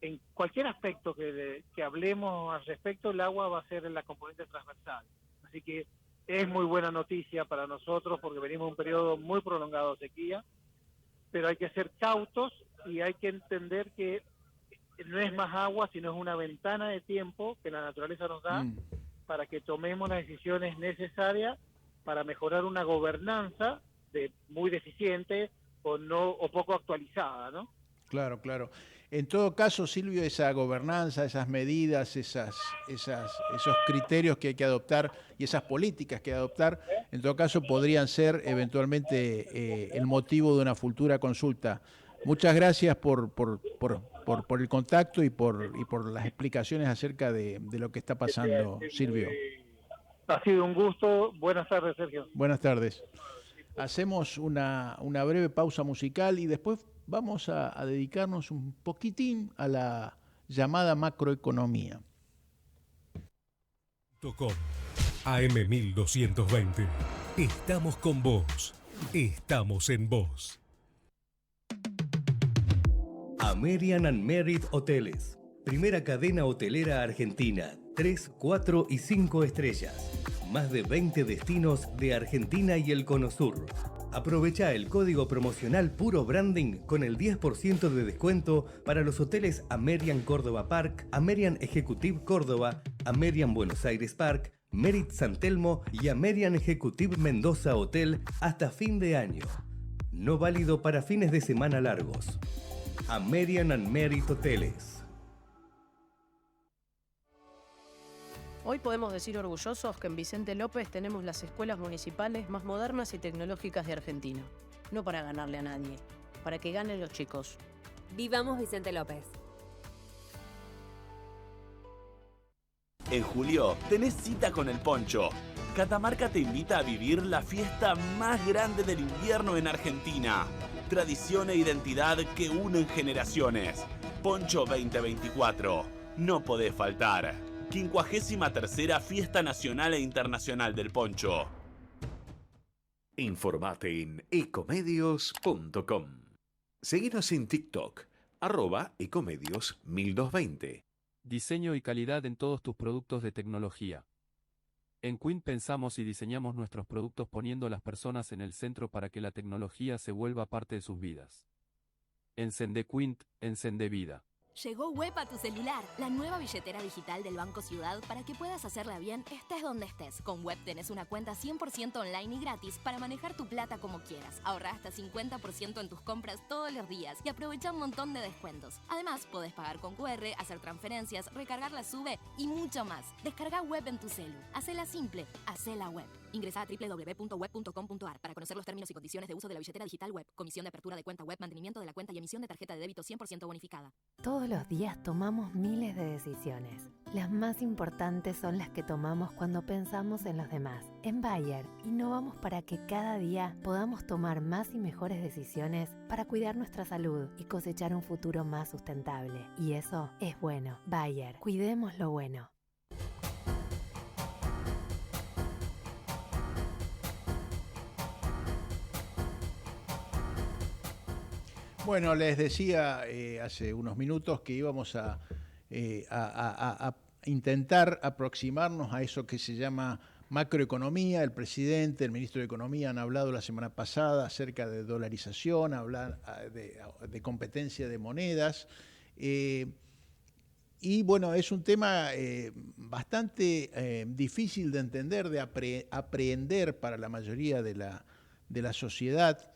en cualquier aspecto que hablemos al respecto, el agua va a ser en la componente transversal. Así que es muy buena noticia para nosotros porque venimos de un periodo muy prolongado de sequía, pero hay que ser cautos y hay que entender que no es más agua, sino es una ventana de tiempo que la naturaleza nos da para que tomemos las decisiones necesarias para mejorar una gobernanza muy deficiente o poco actualizada, ¿no? Claro, claro. En todo caso, Silvio, esa gobernanza, esas medidas, esos criterios que hay que adoptar y esas políticas que hay que adoptar, en todo caso podrían ser eventualmente el motivo de una futura consulta. Muchas gracias por el contacto y por las explicaciones acerca de lo que está pasando, Silvio. Ha sido un gusto. Buenas tardes, Sergio. Buenas tardes. Hacemos una breve pausa musical y después vamos a dedicarnos un poquitín a la llamada macroeconomía. AM1220. Estamos con vos. Estamos en vos. American and Merit Hoteles. Primera cadena hotelera argentina. 3, 4 y 5 estrellas. Más de 20 destinos de Argentina y el Cono Sur. Aprovecha el código promocional Puro Branding con el 10% de descuento para los hoteles American Córdoba Park, American Executive Córdoba, American Buenos Aires Park, Merit San Telmo y American Executive Mendoza Hotel hasta fin de año. No válido para fines de semana largos. American and Merit Hoteles. Hoy podemos decir orgullosos que en Vicente López tenemos las escuelas municipales más modernas y tecnológicas de Argentina. No para ganarle a nadie, para que ganen los chicos. Vivamos Vicente López. En julio tenés cita con el Poncho. Catamarca te invita a vivir la fiesta más grande del invierno en Argentina. Tradición e identidad que unen generaciones. Poncho 2024. No podés faltar. 53ª Fiesta Nacional e Internacional del Poncho. Informate en ecomedios.com. Seguinos en TikTok, @ecomedios1220. Diseño y calidad en todos tus productos de tecnología. En Quint pensamos y diseñamos nuestros productos poniendo a las personas en el centro para que la tecnología se vuelva parte de sus vidas. Encendé Quint, encendé vida. Llegó Web a tu celular, la nueva billetera digital del Banco Ciudad para que puedas hacerla bien estés donde estés. Con Web tenés una cuenta 100% online y gratis para manejar tu plata como quieras. Ahorra hasta 50% en tus compras todos los días y aprovecha un montón de descuentos. Además, podés pagar con QR, hacer transferencias, recargar la SUBE y mucho más. Descarga Web en tu celu. Hacela simple, hacela Web. Ingresa a www.web.com.ar para conocer los términos y condiciones de uso de la billetera digital Web. Comisión de apertura de cuenta Web, mantenimiento de la cuenta y emisión de tarjeta de débito 100% bonificada. Todos los días tomamos miles de decisiones. Las más importantes son las que tomamos cuando pensamos en los demás. En Bayer, innovamos para que cada día podamos tomar más y mejores decisiones para cuidar nuestra salud y cosechar un futuro más sustentable. Y eso es bueno. Bayer, cuidemos lo bueno. Bueno, les decía hace unos minutos que íbamos a intentar aproximarnos a eso que se llama macroeconomía. El presidente, el ministro de Economía han hablado la semana pasada acerca de dolarización, hablar de competencia de monedas. Y bueno, es un tema bastante difícil de entender, de aprehender para la mayoría de la sociedad.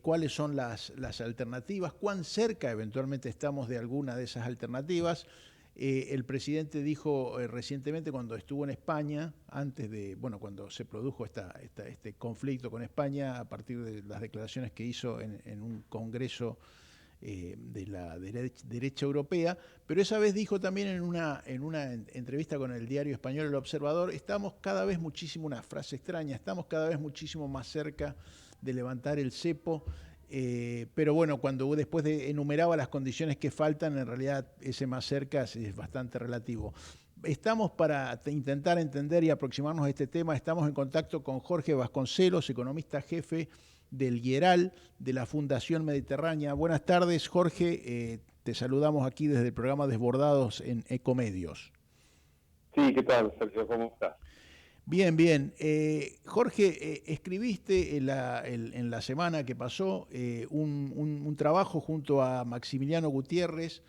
Cuáles son las alternativas, cuán cerca eventualmente estamos de alguna de esas alternativas. El presidente dijo recientemente cuando estuvo en España, cuando se produjo este conflicto con España, a partir de las declaraciones que hizo en un congreso de la derecha europea, pero esa vez dijo también en una entrevista con el diario español El Observador, estamos cada vez muchísimo, una frase extraña, estamos cada vez muchísimo más cerca de levantar el cepo, pero bueno, cuando después enumeraba las condiciones que faltan, en realidad ese más cerca es bastante relativo. Estamos para intentar entender y aproximarnos a este tema, estamos en contacto con Jorge Vasconcelos, economista jefe del IERAL, de la Fundación Mediterránea. Buenas tardes, Jorge, te saludamos aquí desde el programa Desbordados en Ecomedios. Sí, ¿qué tal, Sergio? ¿Cómo estás? Bien, bien. Jorge, escribiste en la semana que pasó un trabajo junto a Maximiliano Gutiérrez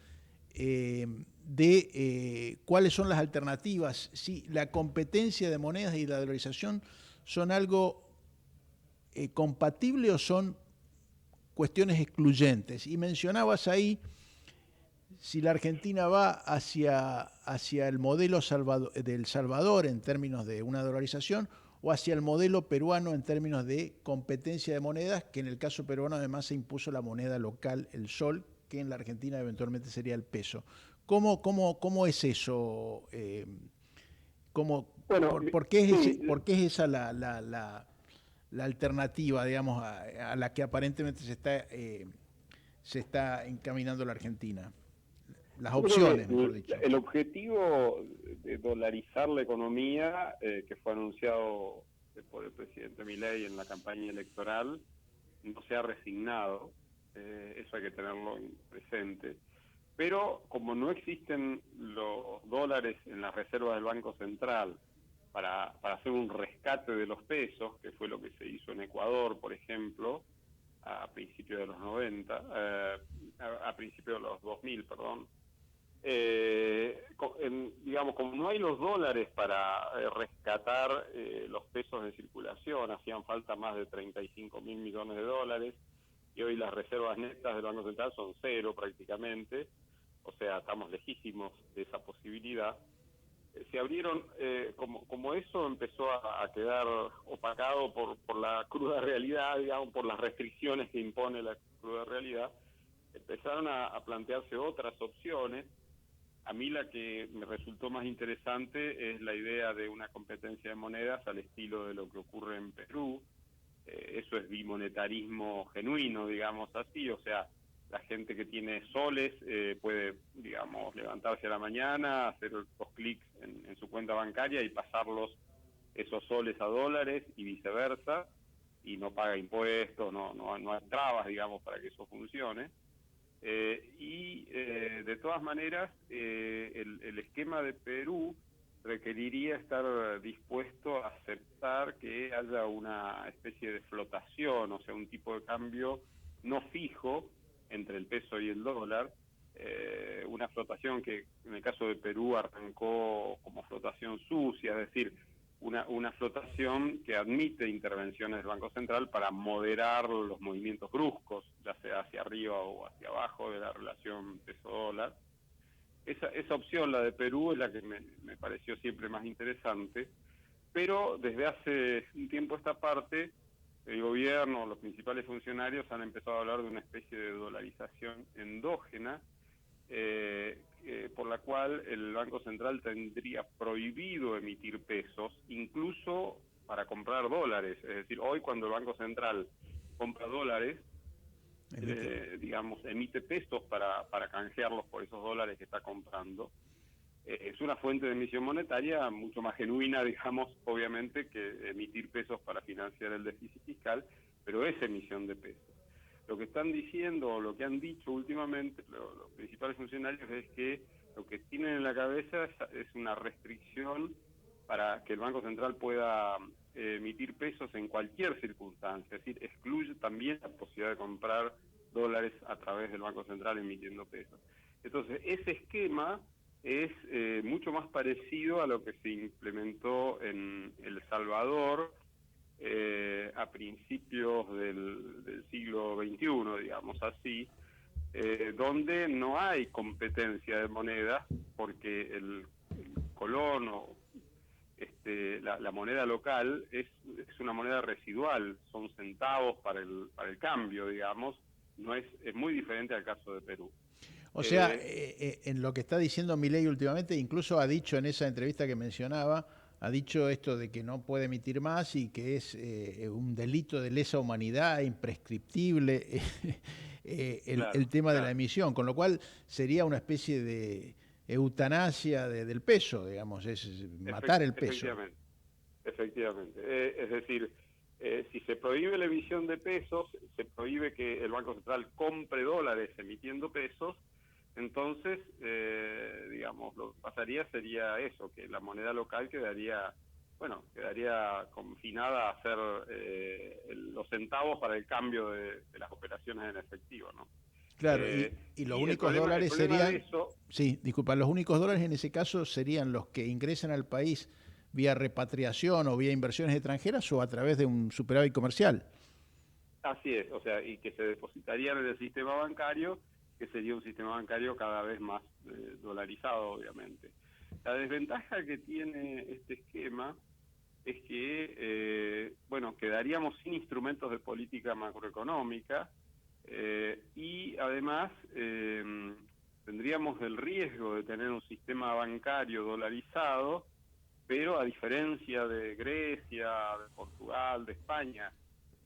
de cuáles son las alternativas, si la competencia de monedas y la dolarización son algo compatible o son cuestiones excluyentes. Y mencionabas ahí si la Argentina va hacia el modelo del Salvador en términos de una dolarización o hacia el modelo peruano en términos de competencia de monedas, que en el caso peruano además se impuso la moneda local, el sol, que en la Argentina eventualmente sería el peso. ¿Cómo es eso? ¿Por qué es esa la alternativa, digamos, a la que aparentemente se está encaminando la Argentina? Las opciones, mejor dicho. El objetivo de dolarizar la economía, que fue anunciado por el presidente Milei en la campaña electoral, no se ha resignado. Eso hay que tenerlo presente. Pero como no existen los dólares en las reservas del Banco Central para hacer un rescate de los pesos, que fue lo que se hizo en Ecuador, por ejemplo, a principios de los 90, a principios de los 2000, perdón, digamos, como no hay los dólares para rescatar los pesos de circulación, hacían falta más de 35.000 millones de dólares, y hoy las reservas netas del Banco Central son cero prácticamente, o sea, estamos lejísimos de esa posibilidad. Se abrieron, como eso empezó a quedar opacado por la cruda realidad, digamos, por las restricciones que impone la cruda realidad, empezaron a plantearse otras opciones. A mí la que me resultó más interesante es la idea de una competencia de monedas al estilo de lo que ocurre en Perú. Eso es bimonetarismo genuino, digamos así, o sea, la gente que tiene soles puede, digamos, levantarse a la mañana, hacer 2 clics en su cuenta bancaria y pasarlos, esos soles, a dólares y viceversa, y no paga impuestos, no hay trabas, digamos, para que eso funcione. De todas maneras, el esquema de Perú requeriría estar dispuesto a aceptar que haya una especie de flotación, o sea, un tipo de cambio no fijo entre el peso y el dólar, una flotación que en el caso de Perú arrancó como flotación sucia, es decir, una flotación que admite intervenciones del Banco Central para moderar los movimientos bruscos, ya sea hacia arriba o hacia abajo de la relación peso-dólar. Esa opción, la de Perú, es la que me pareció siempre más interesante, pero desde hace un tiempo esta parte, el gobierno, los principales funcionarios han empezado a hablar de una especie de dolarización endógena, por la cual el Banco Central tendría prohibido emitir pesos, incluso para comprar dólares. Es decir, hoy cuando el Banco Central compra dólares, digamos, emite pesos para canjearlos por esos dólares que está comprando. Es una fuente de emisión monetaria mucho más genuina, digamos, obviamente, que emitir pesos para financiar el déficit fiscal, pero es emisión de pesos. Lo que están diciendo, o lo que han dicho últimamente los principales funcionarios, es que lo que tienen en la cabeza es una restricción para que el Banco Central pueda emitir pesos en cualquier circunstancia, es decir, excluye también la posibilidad de comprar dólares a través del Banco Central emitiendo pesos. Entonces, ese esquema es mucho más parecido a lo que se implementó en El Salvador a principios del siglo XXI, digamos así, donde no hay competencia de moneda, porque el colón o la moneda local es una moneda residual, son centavos para el cambio, digamos, es muy diferente al caso de Perú. O sea, en lo que está diciendo Milei últimamente, incluso ha dicho en esa entrevista que mencionaba, ha dicho esto de que no puede emitir más y que es un delito de lesa humanidad, imprescriptible, el tema de la emisión, con lo cual sería una especie de eutanasia del peso, digamos, es matar el peso. Efectivamente. Es decir, si se prohíbe la emisión de pesos, se prohíbe que el Banco Central compre dólares emitiendo pesos. Entonces, digamos, lo que pasaría sería eso, que la moneda local quedaría confinada a hacer los centavos para el cambio de las operaciones en efectivo, ¿no? Claro, y los únicos dólares serían... Sí, disculpa, los únicos dólares en ese caso serían los que ingresan al país vía repatriación o vía inversiones extranjeras o a través de un superávit comercial. Así es, o sea, y que se depositarían en el sistema bancario que sería un sistema bancario cada vez más dolarizado, obviamente. La desventaja que tiene este esquema es que, quedaríamos sin instrumentos de política macroeconómica y además tendríamos el riesgo de tener un sistema bancario dolarizado, pero a diferencia de Grecia, de Portugal, de España,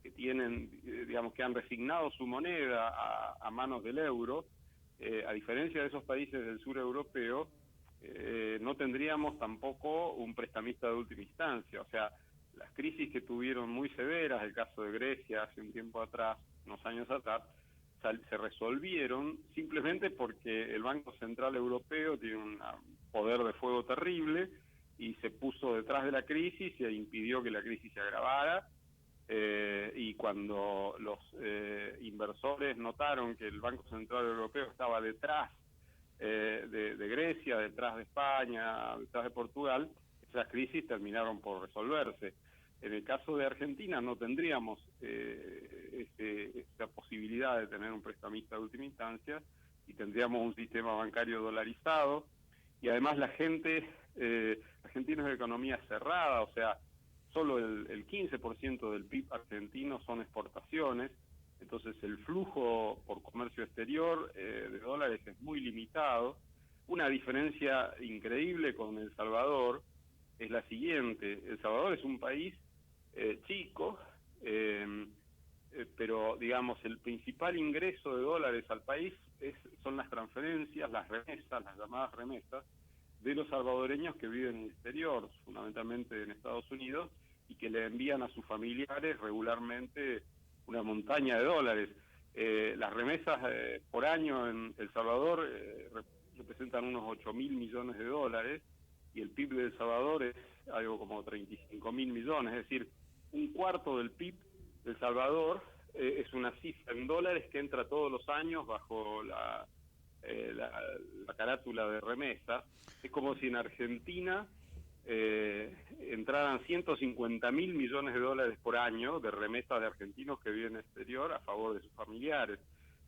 que tienen, que han resignado su moneda a manos del euro, a diferencia de esos países del sur europeo, no tendríamos tampoco un prestamista de última instancia. O sea, las crisis que tuvieron muy severas, el caso de Grecia hace un tiempo atrás, unos años atrás, se resolvieron simplemente porque el Banco Central Europeo tiene un poder de fuego terrible y se puso detrás de la crisis e impidió que la crisis se agravara. Y cuando los inversores notaron que el Banco Central Europeo estaba detrás de Grecia, detrás de España, detrás de Portugal, esas crisis terminaron por resolverse. En el caso de Argentina no tendríamos esta posibilidad de tener un prestamista de última instancia y tendríamos un sistema bancario dolarizado, y además Argentina es una economía cerrada, o sea, solo el 15% del PIB argentino son exportaciones, entonces el flujo por comercio exterior de dólares es muy limitado. Una diferencia increíble con El Salvador es la siguiente: El Salvador es un país chico, pero digamos el principal ingreso de dólares al país son las transferencias, las remesas, las llamadas remesas, de los salvadoreños que viven en el exterior, fundamentalmente en Estados Unidos, y que le envían a sus familiares regularmente una montaña de dólares. Las remesas por año en El Salvador representan unos 8.000 millones de dólares, y el PIB de El Salvador es algo como 35.000 millones, es decir, un cuarto del PIB de El Salvador es una cifra en dólares que entra todos los años bajo la carátula de remesas. Es como si en Argentina entraran 150.000 millones de dólares por año de remesas de argentinos que viven en el exterior a favor de sus familiares.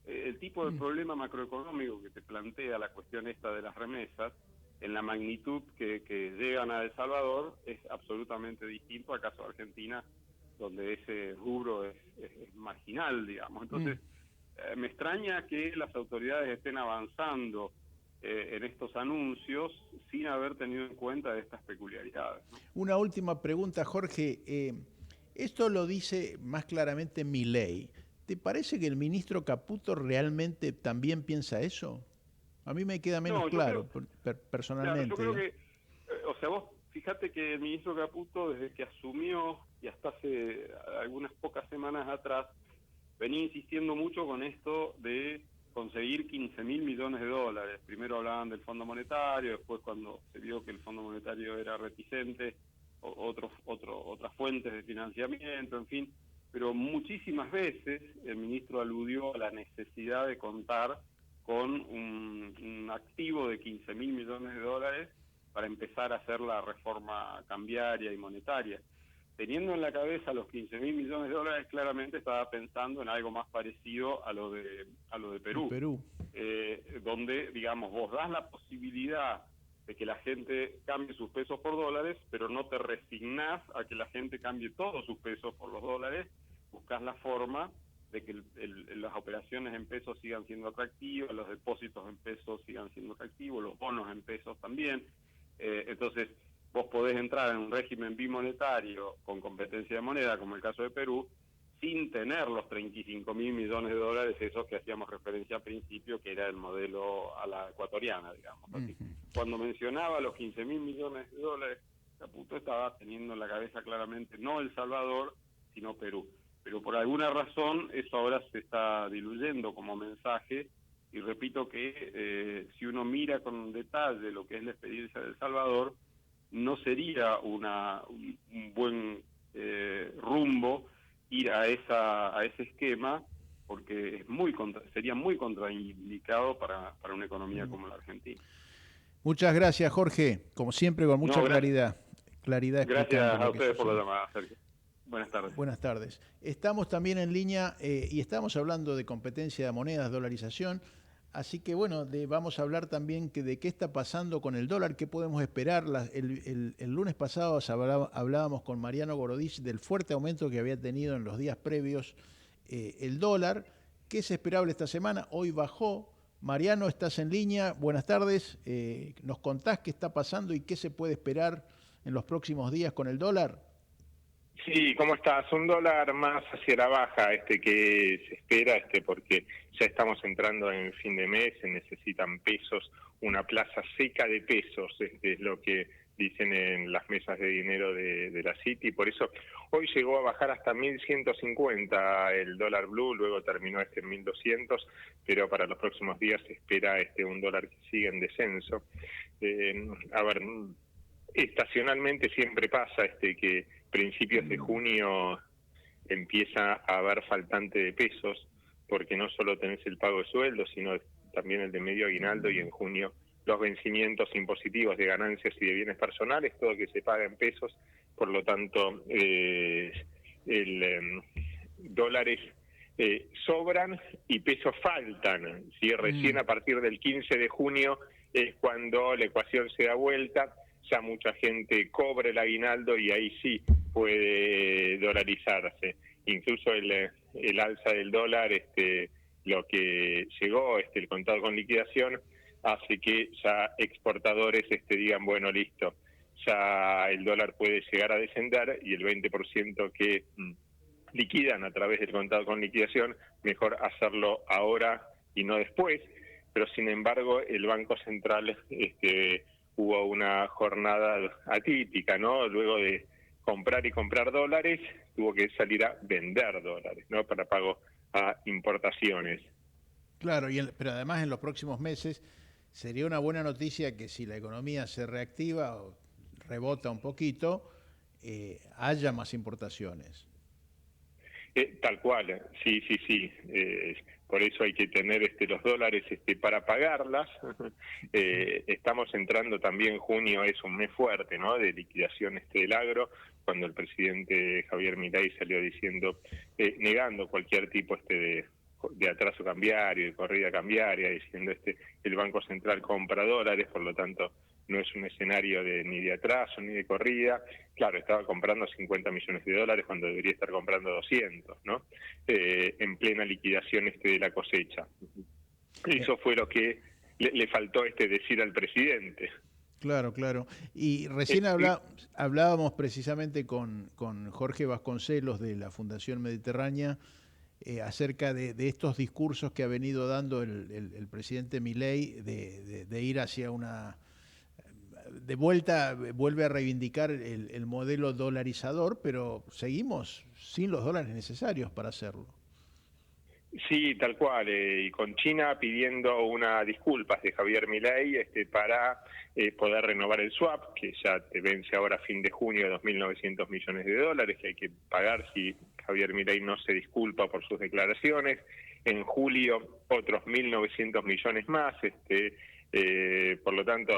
El tipo de problema macroeconómico que te plantea la cuestión esta de las remesas, en la magnitud que llegan a El Salvador, es absolutamente distinto al caso de Argentina, donde ese rubro es marginal, digamos. Entonces, me extraña que las autoridades estén avanzando en estos anuncios sin haber tenido en cuenta estas peculiaridades, ¿no? Una última pregunta, Jorge. Esto lo dice más claramente Milei. ¿Te parece que el ministro Caputo realmente también piensa eso? A mí me queda menos claro, personalmente. Claro, yo creo que, vos fíjate que el ministro Caputo, desde que asumió y hasta hace algunas pocas semanas atrás, venía insistiendo mucho con esto de conseguir 15.000 millones de dólares. Primero hablaban del Fondo Monetario, después cuando se vio que el Fondo Monetario era reticente, otras fuentes de financiamiento, en fin. Pero muchísimas veces el ministro aludió a la necesidad de contar con un activo de 15.000 millones de dólares para empezar a hacer la reforma cambiaria y monetaria. Teniendo en la cabeza los 15.000 millones de dólares, claramente estaba pensando en algo más parecido a lo de Perú. Donde, digamos, vos das la posibilidad de que la gente cambie sus pesos por dólares, pero no te resignás a que la gente cambie todos sus pesos por los dólares. Buscás la forma de que las operaciones en pesos sigan siendo atractivas, los depósitos en pesos sigan siendo atractivos, los bonos en pesos también. Entonces, vos podés entrar en un régimen bimonetario con competencia de moneda, como el caso de Perú, sin tener los 35.000 millones de dólares, esos que hacíamos referencia al principio, que era el modelo a la ecuatoriana, digamos. Así, cuando mencionaba los 15.000 millones de dólares, Caputo estaba teniendo en la cabeza claramente no El Salvador, sino Perú. Pero por alguna razón eso ahora se está diluyendo como mensaje, y repito que si uno mira con detalle lo que es la experiencia de El Salvador, no sería un buen rumbo ir a ese esquema, porque sería muy contraindicado para una economía como la Argentina. Muchas gracias, Jorge. Como siempre, con mucha claridad. Gracias a ustedes por la llamada, Sergio. Buenas tardes. Buenas tardes. Estamos también en línea y estamos hablando de competencia de monedas, dolarización. Así que bueno, vamos a hablar también de qué está pasando con el dólar, qué podemos esperar. El lunes pasado hablábamos con Mariano Gorodich del fuerte aumento que había tenido en los días previos el dólar. ¿Qué es esperable esta semana? Hoy bajó. Mariano, estás en línea. Buenas tardes. ¿Nos contás qué está pasando y qué se puede esperar en los próximos días con el dólar? Sí, ¿cómo estás? Un dólar más hacia la baja que se espera, porque ya estamos entrando en fin de mes, se necesitan pesos, una plaza seca de pesos, es lo que dicen en las mesas de dinero de la Citi, por eso hoy llegó a bajar hasta 1.150 el dólar blue, luego terminó en 1.200, pero para los próximos días se espera un dólar que siga en descenso. A ver, estacionalmente siempre pasa que principios de junio empieza a haber faltante de pesos, porque no solo tenés el pago de sueldos, sino también el de medio aguinaldo, y en junio los vencimientos impositivos de ganancias y de bienes personales, todo que se paga en pesos, por lo tanto dólares sobran y pesos faltan. ¿Sí? Recién a partir del 15 de junio es cuando la ecuación se da vuelta, ya mucha gente cobra el aguinaldo y ahí sí puede dolarizarse. Incluso el alza del dólar, lo que llegó, el contado con liquidación, hace que ya exportadores digan, bueno, listo, ya el dólar puede llegar a descender, y el 20% que liquidan a través del contado con liquidación, mejor hacerlo ahora y no después. Pero sin embargo, el Banco Central hubo una jornada atípica, ¿no? Luego de comprar y comprar dólares, tuvo que salir a vender dólares, ¿no? Para pago a importaciones. Claro, pero además en los próximos meses sería una buena noticia que si la economía se reactiva o rebota un poquito, haya más importaciones. Tal cual, sí. Por eso hay que tener los dólares para pagarlas. Estamos entrando también, junio es un mes fuerte, ¿no? De liquidación del agro, cuando el presidente Javier Milei salió diciendo, negando cualquier tipo de atraso cambiario, de corrida cambiaria, diciendo el Banco Central compra dólares, por lo tanto no es un escenario ni de atraso ni de corrida. Claro, estaba comprando 50 millones de dólares cuando debería estar comprando 200, ¿no? En plena liquidación de la cosecha. Eso fue lo que le faltó decir al presidente. Claro. Y recién hablábamos precisamente con Jorge Vasconcelos de la Fundación Mediterránea acerca de estos discursos que ha venido dando el presidente Milei de ir hacia una... De vuelta, vuelve a reivindicar el modelo dolarizador, pero seguimos sin los dólares necesarios para hacerlo. Sí, tal cual, y con China pidiendo una disculpas de Javier Milei para poder renovar el swap, que ya te vence ahora a fin de junio, 2.900 millones de dólares, que hay que pagar si Javier Milei no se disculpa por sus declaraciones. En julio, otros 1.900 millones más, por lo tanto,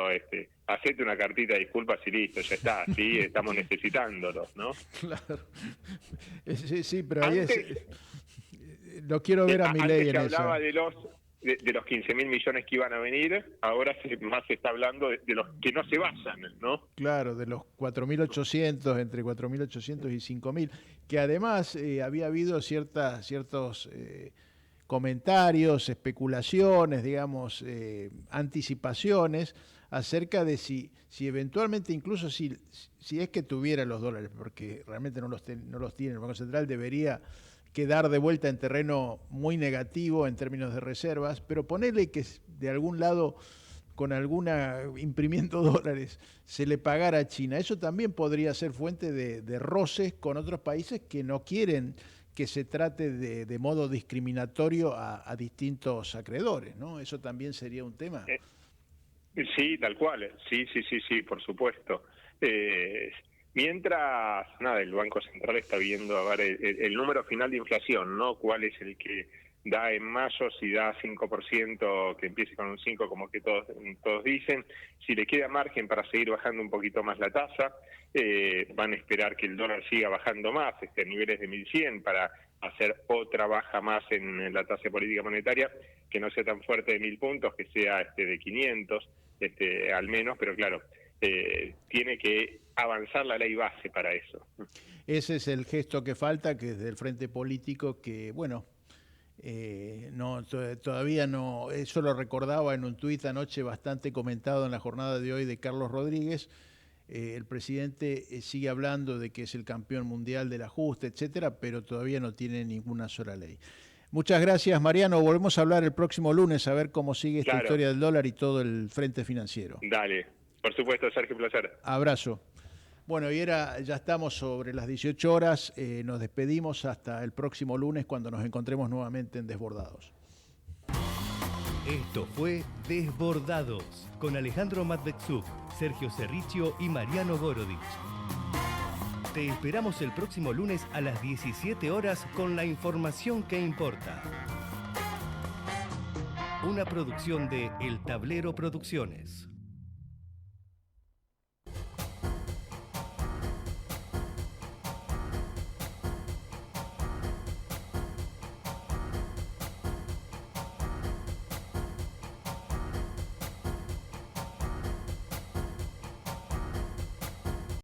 hacete una cartita de disculpas y listo, ya está, sí, estamos necesitándolos, ¿no? Claro. Sí, pero ahí lo quiero ver a Milei en eso. Antes se hablaba de los 15.000 millones que iban a venir, ahora más se está hablando de los que no se vayan, ¿no? Claro, de los 4.800, entre 4.800 y 5.000, que además había habido ciertos comentarios, especulaciones, digamos, anticipaciones acerca de si eventualmente, incluso si es que tuviera los dólares, porque realmente no los tiene, el Banco Central debería quedar de vuelta en terreno muy negativo en términos de reservas, pero ponerle que de algún lado, con imprimiendo dólares, se le pagara a China. Eso también podría ser fuente de roces con otros países que no quieren que se trate de modo discriminatorio a distintos acreedores, ¿no? Eso también sería un tema. Sí, tal cual. Sí, por supuesto. Mientras, el Banco Central está viendo a ver el número final de inflación, ¿no? ¿Cuál es el que da en mayo? Si da 5%, que empiece con un 5, como que todos dicen. Si le queda margen para seguir bajando un poquito más la tasa, van a esperar que el dólar siga bajando más, a niveles de 1.100, para hacer otra baja más en la tasa política monetaria, que no sea tan fuerte de 1.000 puntos, que sea de 500 al menos, pero claro, tiene que avanzar la ley base para eso. Ese es el gesto que falta, que es del frente político, que bueno, todavía no, eso lo recordaba en un tuit anoche bastante comentado en la jornada de hoy de Carlos Rodríguez. El presidente sigue hablando de que es el campeón mundial del ajuste, etcétera, pero todavía no tiene ninguna sola ley. Muchas gracias, Mariano. Volvemos a hablar el próximo lunes a ver cómo sigue esta historia del dólar y todo el frente financiero. Dale, por supuesto, Sergio, un placer. Abrazo. Bueno, y ya estamos sobre las 18 horas. Nos despedimos hasta el próximo lunes cuando nos encontremos nuevamente en Desbordados. Esto fue Desbordados con Alejandro Matbetsuk, Sergio Cerrichio y Mariano Gorodich. Te esperamos el próximo lunes a las 17 horas con la información que importa. Una producción de El Tablero Producciones.